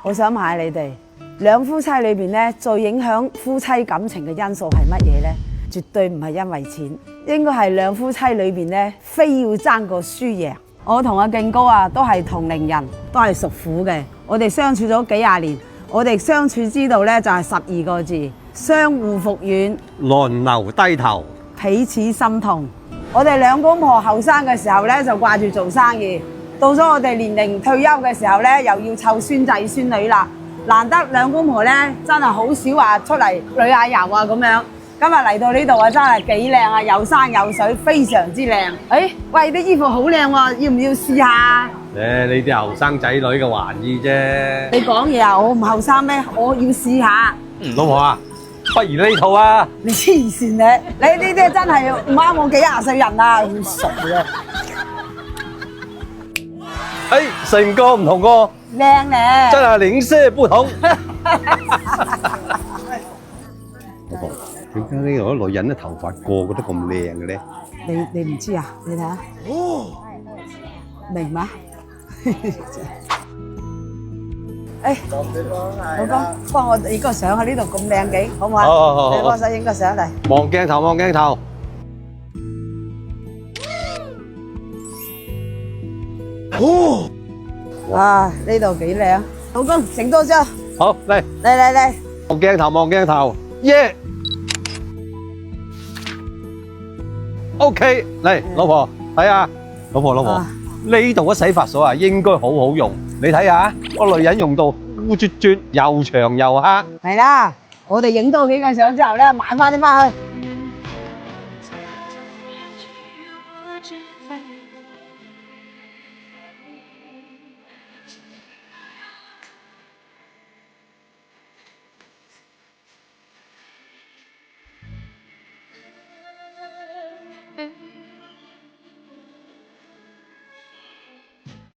我想問下你哋，兩夫妻裏邊咧最影響夫妻感情嘅因素係乜嘢咧？絕對唔係因為錢，應該係兩夫妻裏邊咧非要爭個輸贏。我同阿勁哥啊都係同齡人，都係屬虎嘅。我哋相處咗幾廿年，我哋相處之道咧就係12個字：相互服軟，輪流低頭。彼此心痛。我哋兩公婆後生嘅時候咧就掛住做生意，到咗我哋年齡退休嘅時候咧又要湊孫仔孫女啦。難得兩公婆咧真係好少話出嚟旅下遊啊咁樣。今日嚟到呢度啊，真係幾靚啊！有山有水，非常之靚。誒，喂，啲衣服好靚喎，要唔要試下？呢啲後生仔女嘅玩意啫。你講嘢啊，我唔後生咩？我要試下。老婆啊，不如呢套啊！你黐線你呢啲真係唔啱我幾廿歲人啊，咁熟嘅。成個唔同個，靚咧，真係零舍不同。老婆，點解呢度啲女人嘅頭髮個個都咁靚嘅咧？你唔知啊？你睇下，明嗎？誒，老公，幫我影個相喺呢度咁靚景，好唔好啊？好，你幫手影個相嚟。望鏡頭，望鏡頭。哇，呢度幾靚，老公整多張。好，嚟，嚟，望鏡頭，望鏡頭。耶！OK，嚟，老婆睇下，老婆，呢度嘅洗髮水啊，應該好好用。你睇下，個女人用到烏啜啜，又長又黑。係啦，我哋影多幾張相之後咧，買翻啲翻去。